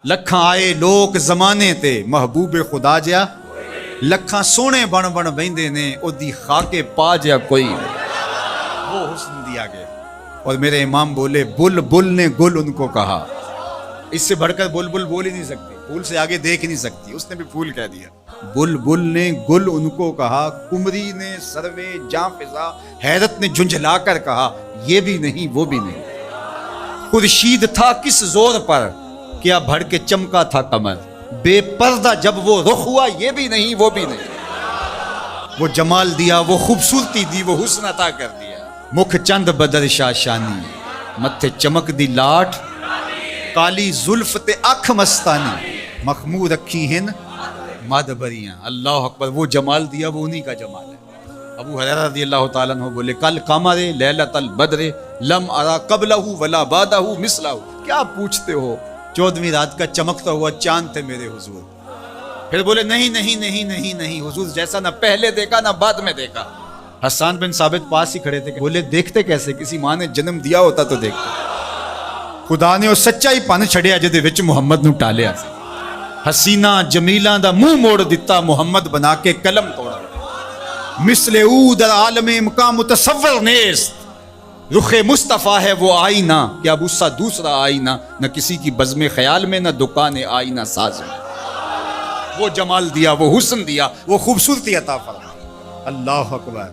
لکھاں آئے لوگ زمانے تے محبوب خدا جیا، لکھاں سونے بن بن بہندے نے او دی خاکے پا جیا کوئی، وہ حسن دیا گیا۔ اور میرے امام بولے بل بل نے گل ان کو کہا، اس سے بڑھ کر بل بل بول ہی نہیں سکتی، پھول سے آگے دیکھ ہی نہیں سکتی، اس نے بھی پھول کہہ دیا۔ بل بل نے گل ان کو کہا، کمری نے سروے جاں فضا حیرت نے جھنجھلا کر کہا، یہ بھی نہیں وہ بھی نہیں۔ خورشید تھا کس زور پر کیا بھڑ کے چمکا تھا قمر، بے پردہ جب وہ رخ ہوا، یہ بھی نہیں وہ بھی نہیں۔ وہ جمال دیا، وہ خوبصورتی دی، وہ حسن عطا کر دیا۔ مکھ چند بدر شاشانی، متھے چمک دی لاٹ، کالی زلف تے اکھ مستانی، مخمور رکھی ہن مد بریاں۔ اللہ اکبر، وہ جمال دیا، وہ انہی کا جمال ہے۔ ابو ہریرہ رضی اللہ تعالیٰ عنہ بولے کل قمر لیلۃ البدر لم ارا قبلہ ولا بعدہ مثلہ۔ کیا پوچھتے ہو، 14ویں رات کا چمکتا ہوا چاند تھے میرے حضور۔ پھر بولے نہیں نہیں نہیں نہیں نہیں، حضور جیسا نہ پہلے دیکھا نہ بعد میں دیکھا۔ حسان بن ثابت پاس ہی کھڑے تھے، بولے دیکھتے کیسے، کسی ماں نے جنم دیا ہوتا تو دیکھتے۔ خدا نے وہ سچائی پن چھڑیا جدے وچ محمد نو ٹالیا سی۔ حسینہ جمیلاں دا منہ موڑ دتا، محمد بنا کے قلم توڑا۔ مثل او در عالم مقام متصور نیست، رخ مصطفیٰ ہے وہ آئینہ، کیا اب اس سا دوسرا آئینہ، نہ کسی کی بزم خیال میں نہ دکان آئینہ ساز میں۔ وہ جمال دیا، وہ حسن دیا، وہ خوبصورتی عطا فرمائی۔ اللہ اکبر۔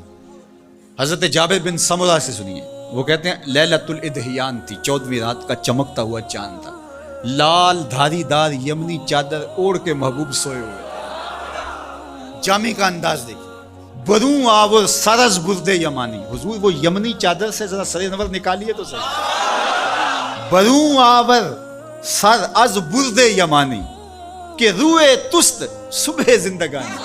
حضرت جابر بن سمرہ سے سنیے، وہ کہتے ہیں لیلۃ الادحیان تھی، 14ویں رات کا چمکتا ہوا چاند تھا، لال دھاری دار یمنی چادر اوڑھ کے محبوب سوئے ہوئے۔ جامع کا انداز دیکھیں، بروں آور سرز برد یمانی، حضور وہ یمنی چادر سے ذرا سر نور نکالیے تو صحیح۔ بروں آور سر از برد یمانی کہ روئے تست صبح زندگانی۔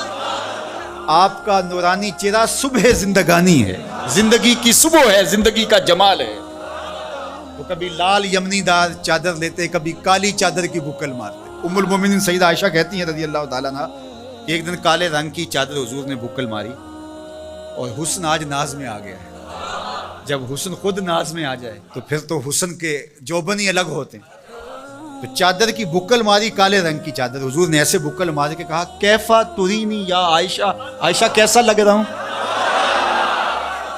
آپ کا نورانی چہرہ صبح زندگانی ہے، زندگی کی صبح ہے، زندگی کا جمال ہے۔ تو کبھی لال یمنی دار چادر لیتے، کبھی کالی چادر کی بکل مارتے۔ ام المومنین سیدہ عائشہ کہتی ہیں رضی اللہ تعالیٰ عنہ کہ ایک دن کالے رنگ کی چادر حضور نے بکل ماری، اور حسن آج ناز میں آ گیا ہے۔ جب حسن خود ناز میں آ جائے تو پھر تو حسن کے جوبن ہی الگ ہوتے ہیں۔ تو چادر کی بکل ماری، کالے رنگ کی چادر، حضور نے ایسے بکل مار کے کہا کیفا ترینی یا عائشہ، عائشہ کیسا لگ رہا ہوں،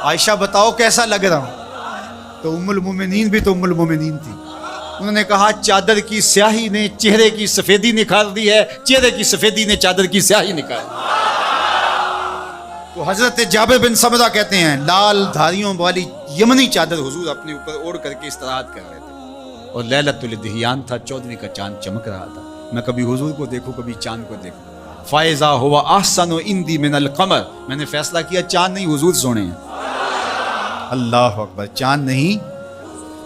عائشہ بتاؤ کیسا لگ رہا ہوں۔ تو ام المومنین بھی تو ام المومنین تھی، انہوں نے کہا چادر کی سیاہی نے چہرے کی سفیدی نکھار دی ہے، چہرے کی سفیدی نے چادر کی سیاہی نکال دی۔ تو حضرت جابر بن سمرہ کہتے ہیں لال دھاریوں والی یمنی چادر حضور اپنے اوپر اوڑھ کر کے استراحت کر رہے تھے، اور لیلۃ الادحیان تھا، 14ویں کا چاند چمک رہا تھا۔ میں کبھی حضور کو دیکھوں کبھی چاند کو دیکھوں۔ فائزہ ہوا احسن عندی من القمر، میں نے فیصلہ کیا چاند نہیں حضور سونے ہیں۔ اللہ اکبر، چاند نہیں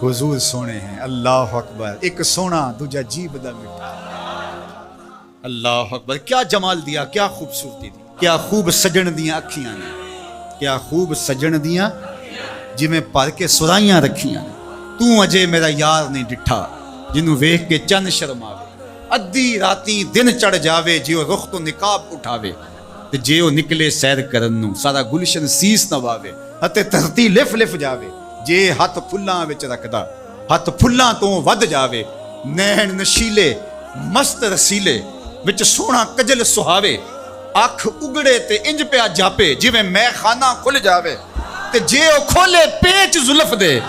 حضور سونے ہیں۔ اللہ اکبر، ایک سونا دوجا جیب دا مٹھا۔ اللہ اکبر، کیا جمال دیا، کیا خوبصورتی دی، کیا خوب سجن دیاں اکھیاں نے، کیا خوب سجن دیاں جویں پر کے سرائیاں رکھیاں نے۔ تو اجے میرا یار نہیں ڈٹھا، جنوں ویکھ کے چند شرماوے، ادھی راتی دن چڑھ جاوے، جیو رخ تو نقاب اٹھاوے، تے جیو نکلے سیر کرن نوں سارا گلشن سیس نواوے، اتے دھرتی لف لف جاوے، جے ہاتھ پھلاں وچ رکھدا ہاتھ پھلاں تو ود جاوے، نین نشیلے مست رسیلے وچ سونا کجل سہاوے، اکھ اگڑے تے انج پیا جاپے جویں میں خانہ کھل جاوے، تے جے او کھولے پیچ زلف دے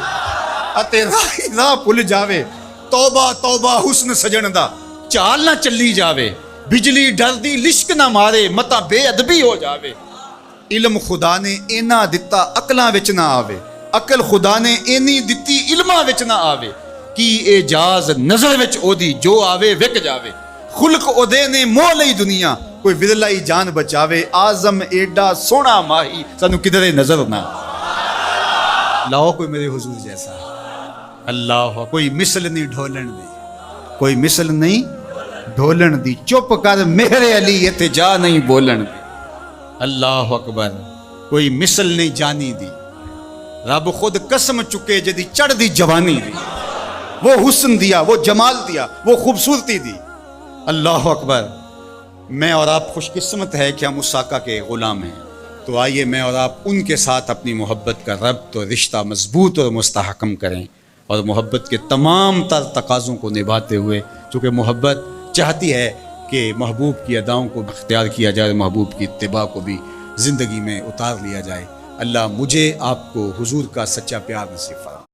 اتے راہ پھل جاوے، توبہ توبہ حسن سجن دا چال نہ چلی جاوے، بجلی ڈر دی لشک نہ مارے متا بے ادبی ہو جاوے۔ علم خدا نے اینا دتا عقلاں وچ نہ آوے، عقل خدا نے اینی دتی علماں وچ نہ آوے، کی اعجاز نظر وچ او دی جو آوے وک جاوے، خلق او دے نے موہ لئی دنیا کوئی ودلا ہی جان بچاوے، آزم ایڈا سونا ماہی سانو کدھرے نظر نہ لاؤ کوئی میرے حضور جیسا۔ اللہ، کوئی مثل نہیں ڈھولن دی، کوئی مثل نہیں ڈھولن دی، چپ کر مہر علی ایتھے جا نہیں بولن دی۔ اللہ اکبر، کوئی مثل نہیں جانی دی، رب خود قسم چکے جدی چڑھ دی جوانی دی، وہ حسن دیا، وہ جمال دیا، وہ خوبصورتی دی۔ اللہ اکبر۔ میں اور آپ خوش قسمت ہے کہ ہم اس آقا کے غلام ہیں، تو آئیے میں اور آپ ان کے ساتھ اپنی محبت کا ربط اور رشتہ مضبوط اور مستحکم کریں، اور محبت کے تمام تر تقاضوں کو نبھاتے ہوئے چونکہ محبت چاہتی ہے کہ محبوب کی اداؤں کو اختیار کیا جائے، محبوب کی اتباع کو بھی زندگی میں اتار لیا جائے۔ اللہ مجھے آپ کو حضور کا سچا پیار نصیب فرمائے۔